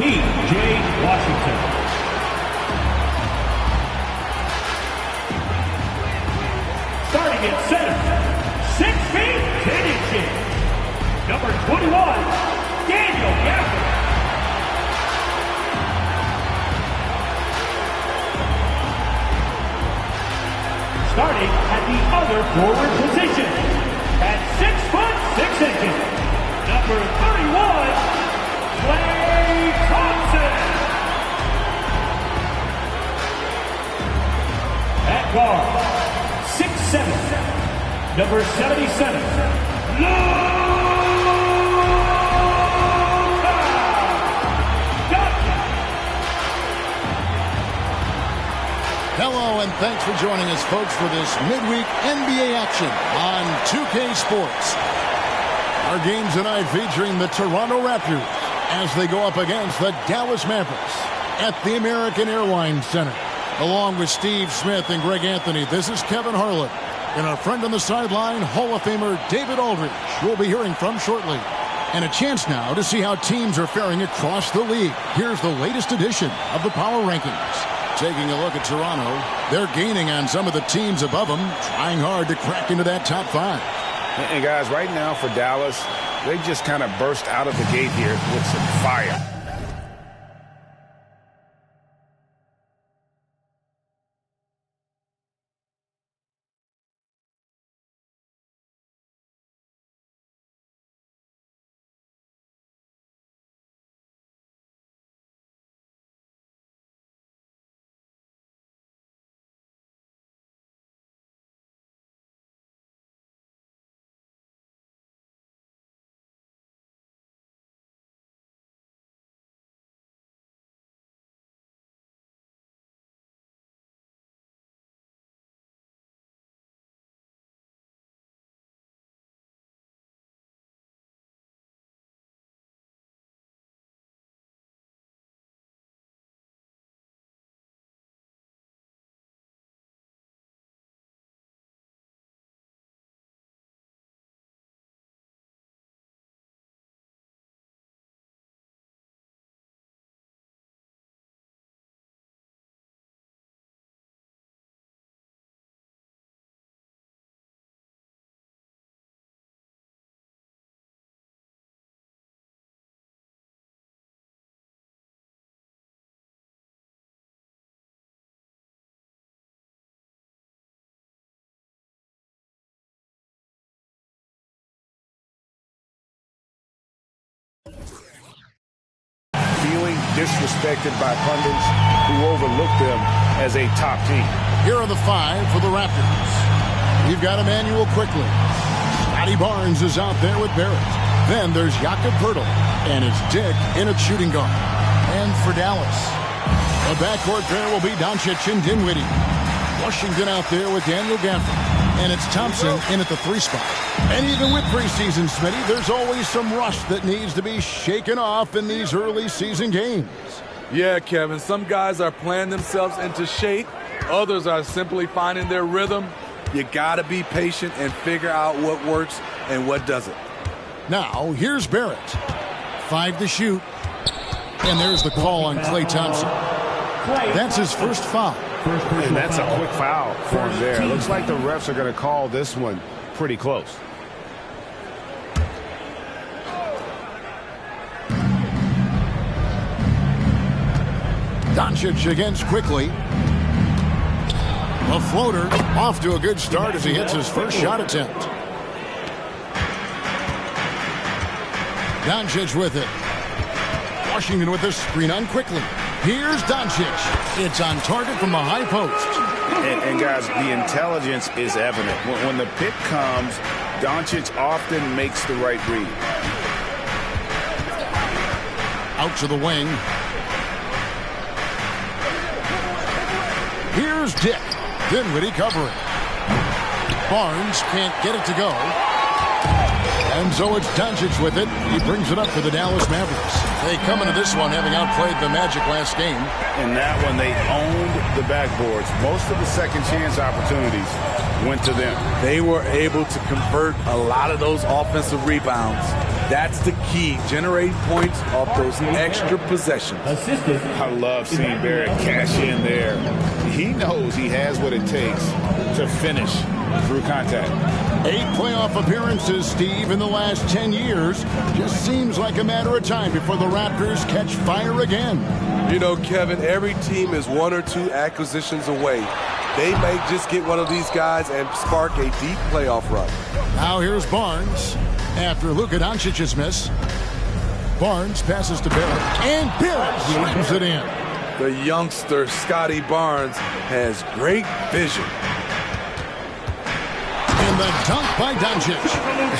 Washington. Starting at center, 6 feet 10 inches, number 21, Daniel Gafford. Starting at the other forward position, at 6 foot 6 inches, number 31, Clay Thompson. At guard, 6'7", number 77, Hello and thanks for joining us, folks, for this midweek NBA action on 2K Sports. Our game tonight featuring the Toronto Raptors as they go up against the Dallas Mavericks at the American Airlines Center. Along with Steve Smith and Greg Anthony, this is Kevin Harlan. And our friend on the sideline, Hall of Famer David Aldridge, we'll be hearing from shortly. And a chance now to see how teams are faring across the league. Here's the latest edition of the Power Rankings. Taking a look at Toronto, they're gaining on some of the teams above them, trying hard to crack into that top 5. And guys, right now for Dallas, they just kind of burst out of the gate here with some fire. Feeling disrespected by pundits who overlook them as a top team. Here are the 5 for the Raptors. We've got Emmanuel quickly. Scotty Barnes is out there with Barrett. Then there's Jakob Poeltl, and it's Dick in at shooting guard. And for Dallas, the backcourt pair will be Doncic and Dinwiddie. Washington out there with Daniel Gafford. And it's Thompson in at the 3 spot. And even with preseason, Smitty, there's always some rust that needs to be shaken off in these early season games. Yeah, Kevin, some guys are playing themselves into shape. Others are simply finding their rhythm. You got to be patient and figure out what works and what doesn't. Now, here's Barrett. 5 to shoot. And there's the call on Klay Thompson. That's his first foul. And that's a quick foul for him there. Looks like the refs are going to call this one pretty close. Doncic against quickly. A floater off to a good start as he hits his first shot attempt. Doncic with it. Washington with a screen on quickly. Here's Doncic. It's on target from the high post. And guys, the intelligence is evident. When the pick comes, Doncic often makes the right read. Out to the wing. Here's Dick. Dinwiddie covering. Barnes can't get it to go. And so it's Doncic with it. He brings it up for the Dallas Mavericks. They come into this one having outplayed the Magic last game. In that one, they owned the backboards. Most of the second chance opportunities went to them. They were able to convert a lot of those offensive rebounds. That's the key. Generate points off those extra possessions. Assistant. I love seeing Barrett cash in there. He knows he has what it takes to finish through contact. 8 playoff appearances, Steve, in the last 10 years. Just seems like a matter of time before the Raptors catch fire again. You know, Kevin, every team is 1 or 2 acquisitions away. They may just get one of these guys and spark a deep playoff run. Now here's Barnes after Luka Doncic's miss. Barnes passes to Barrett, and Barrett slams it in. The youngster, Scotty Barnes, has great vision. And the dunk by Doncic.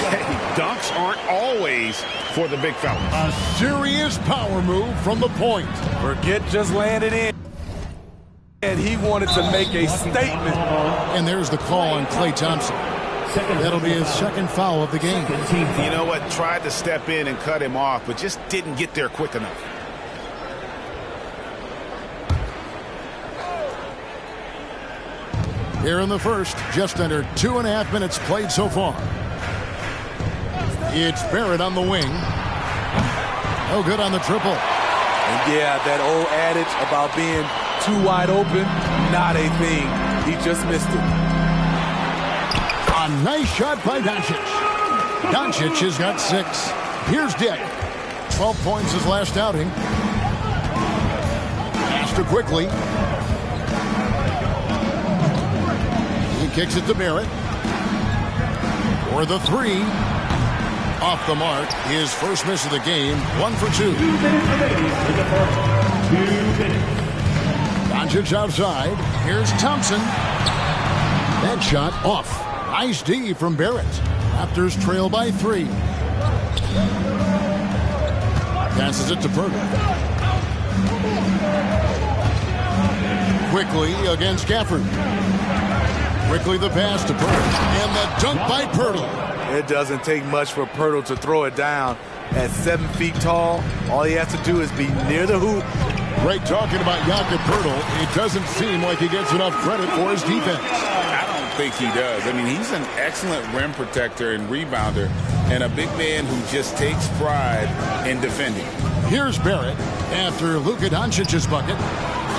Hey, dunks aren't always for the big fella. A serious power move from the point. Forget just landing in. And he wanted to make a statement. And there's the call on Klay Thompson. That'll be his second foul of the game. You know what? Tried to step in and cut him off, but just didn't get there quick enough. Here in the first, just under 2.5 minutes played so far. It's Barrett on the wing. No good on the triple. And yeah, that old adage about being too wide open, not a thing. He just missed it. A nice shot by Doncic. Doncic has got 6. Here's Dick. 12 points his last outing. Pass to quickly. He kicks it to Barrett. For the 3. Off the mark. His first miss of the game. 1 for 2. 2 minutes remaining in the first. 2 minutes. Doncic outside. Here's Thompson. That shot off. Nice D from Barrett. Raptors trail by 3. Passes it to Pirtle. Quickly against Gafford. Quickly the pass to Pirtle. And the dunk by Pirtle. It doesn't take much for Pirtle to throw it down. At 7 feet tall, all he has to do is be near the hoop. Great talking about Jakob Pirtle. It doesn't seem like he gets enough credit for his defense. I don't think he does. I mean, he's an excellent rim protector and rebounder, and a big man who just takes pride in defending. Here's Barrett after Luka Doncic's bucket.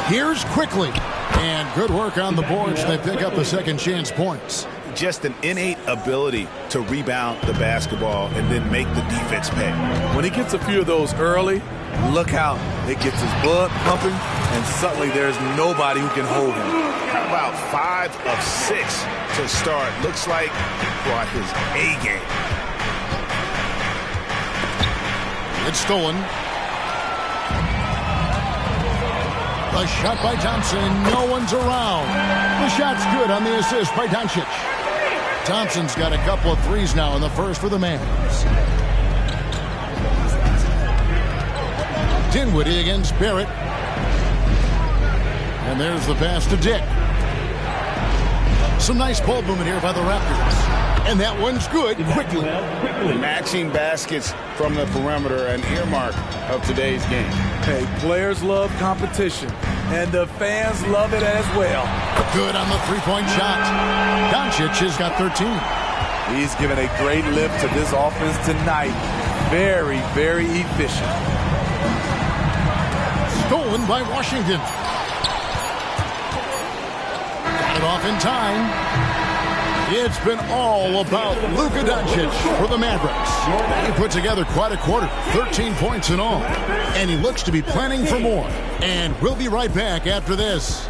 Here's Quickly. And good work on the boards. They pick up the second chance points. Just an innate ability to rebound the basketball and then make the defense pay. When he gets a few of those early, look out. It gets his blood pumping, and suddenly there's nobody who can hold him. How about 5 of 6 to start? Looks like he brought his A game. It's stolen. A shot by Thompson. No one's around. The shot's good on the assist by Doncic. Thompson's got a couple of threes now in the first for the Mavs. Dinwiddie against Barrett. And there's the pass to Dick. Some nice ball movement here by the Raptors. And that one's good quickly. Matching baskets from the perimeter, an earmark of today's game. Hey, players love competition, and the fans love it as well. Good on the three-point shot. Doncic has got 13. He's given a great lift to this offense tonight. Very, very efficient. Stolen by Washington. Got it off in time. It's been all about Luka Doncic for the Mavericks. He put together quite a quarter, 13 points in all. And he looks to be planning for more. And we'll be right back after this.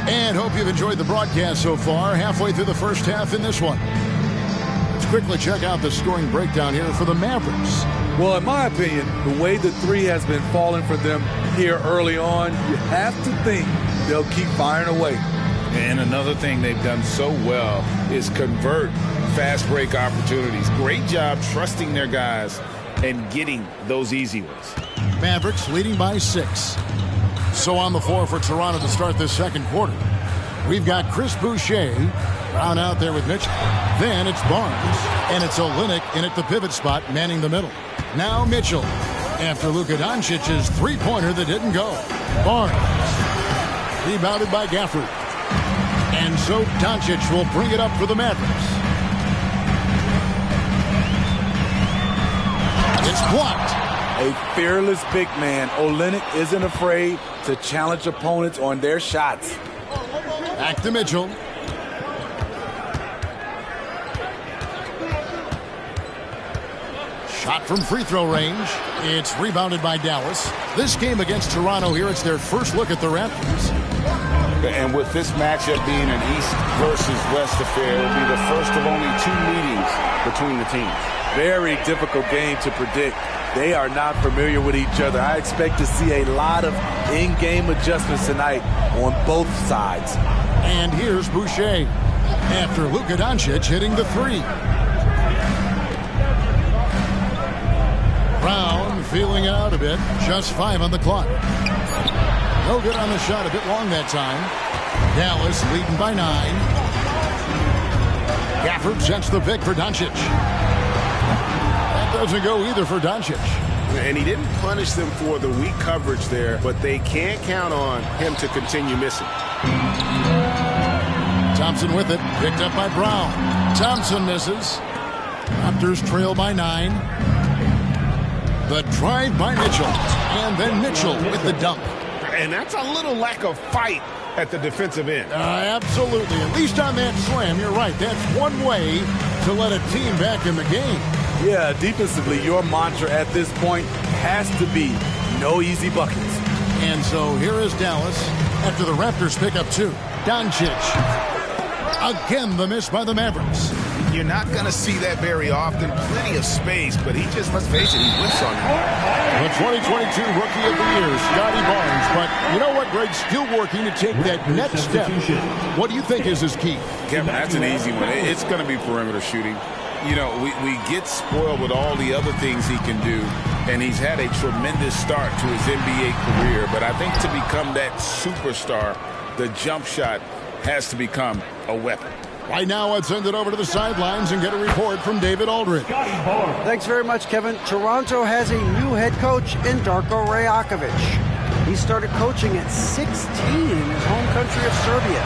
And hope you've enjoyed the broadcast so far. Halfway through the first half in this one. quickly check out the scoring breakdown here for the Mavericks. Well, in my opinion, the way the three has been falling for them here early on, you have to think they'll keep firing away. And another thing they've done so well is convert fast break opportunities. Great job trusting their guys and getting those easy ones. Mavericks leading by 6. So on the floor for Toronto to start this second quarter, we've got Chris Boucher, Brown out there with Mitchell. Then it's Barnes, and it's Olynyk in at the pivot spot, manning the middle. Now Mitchell, after Luka Doncic's three-pointer that didn't go. Barnes, rebounded by Gafford. And so Doncic will bring it up for the Mavericks. It's blocked. A fearless big man. Olynyk isn't afraid to challenge opponents on their shots. Back to Mitchell. Shot from free throw range. It's rebounded by Dallas. This game against Toronto here, it's their first look at the Raptors. And with this matchup being an East versus West affair, it will be the first of only 2 meetings between the teams. Very difficult game to predict. They are not familiar with each other. I expect to see a lot of in-game adjustments tonight on both sides. And here's Boucher after Luka Doncic hitting the three. Brown feeling it out a bit. Just 5 on the clock. No good on the shot. A bit long that time. Dallas leading by 9. Gafford sets the pick for Doncic. That doesn't go either for Doncic. And he didn't punish them for the weak coverage there, but they can't count on him to continue missing. Thompson with it. Picked up by Brown. Thompson misses. Raptors trail by 9. The drive by Mitchell. And then Mitchell with the dunk. And that's a little lack of fight at the defensive end. Absolutely. At least on that slam, you're right. That's one way to let a team back in the game. Yeah, defensively, your mantra at this point has to be no easy buckets. And so here is Dallas after the Raptors pick up 2. Doncic. Again, the miss by the Mavericks. You're not going to see that very often. Plenty of space, but he just, let's face it, he whiffs on you. The 2022 Rookie of the Year, Scotty Barnes. But you know what, Greg? Still working to take that next step. What do you think is his key? Kevin, that's an easy one. It's going to be perimeter shooting. You know, we get spoiled with all the other things he can do, and he's had a tremendous start to his NBA career. But I think to become that superstar, the jump shot has to become a weapon. Right now, let's send it over to the sidelines and get a report from David Aldridge. Thanks very much, Kevin. Toronto has a new head coach in Darko Rajakovic. He started coaching at 16 in his home country of Serbia.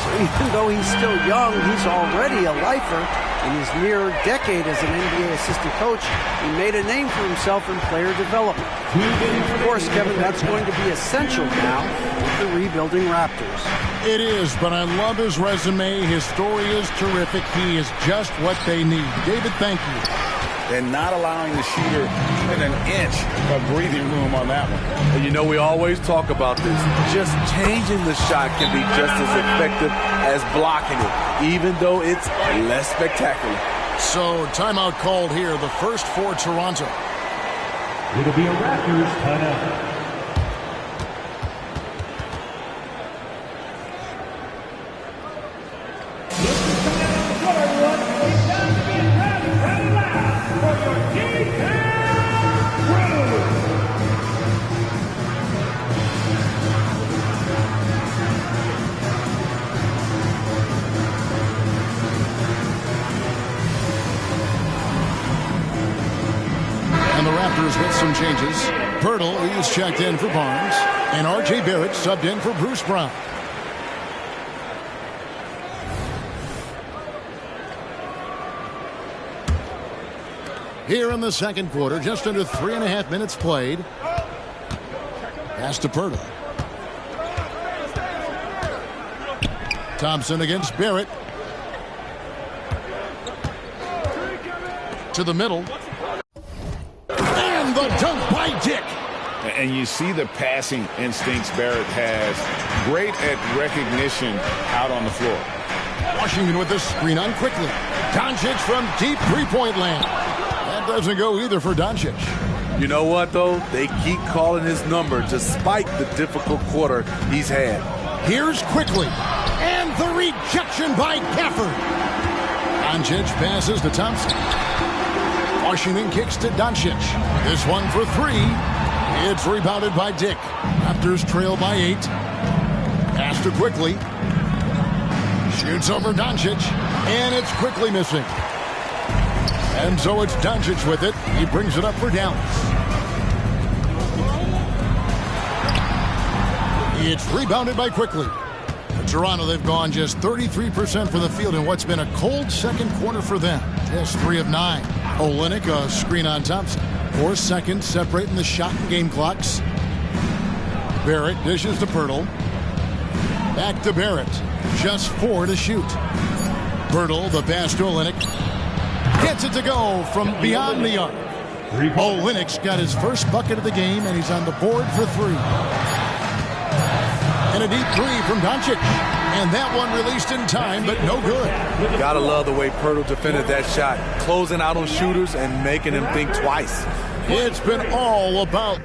So even though he's still young, he's already a lifer. In his near decade as an NBA assistant coach, he made a name for himself in player development. Of course, Kevin, that's going to be essential now with the rebuilding Raptors. It is, but I love his resume. His story is terrific. He is just what they need. David, thank you. And not allowing the shooter even an inch of breathing room on that one. And you know, we always talk about this. Just changing the shot can be just as effective as blocking it, even though it's less spectacular. So, timeout called here, the first for Toronto. It'll be a Raptors timeout. With some changes. Pirtle is checked in for Barnes, and R.J. Barrett subbed in for Bruce Brown. Here in the second quarter, just under 3.5 minutes played. Pass to Pirtle. Thompson against Barrett. To the middle. The dunk by Dick. And you see the passing instincts Barrett has. Great at recognition out on the floor. Washington with the screen on quickly. Doncic from deep three-point land. That doesn't go either for Doncic. You know what, though? They keep calling his number despite the difficult quarter he's had. Here's quickly. And the rejection by Gafford. Doncic passes to Thompson. Washington kicks to Doncic. This one for three. It's rebounded by Dick. Raptors trail by 8. Pass to quickly. Shoots over Doncic. And it's quickly missing. And so it's Doncic with it. He brings it up for Dallas. It's rebounded by quickly. For Toronto, they've gone just 33% from the field in what's been a cold second quarter for them. Just 3 of 9. Olynyk, a screen on Thompson. 4 seconds separating the shot and game clocks. Barrett dishes to Pirtle. Back to Barrett. Just 4 to shoot. Pirtle, the pass to Olynyk. Gets it to go from beyond the arc. Olynyk's got his first bucket of the game, and he's on the board for 3. And a deep 3 from Doncic. And that one released in time, but no good. Gotta love the way Pirtle defended that shot. Closing out on shooters and making them think twice. It's been all about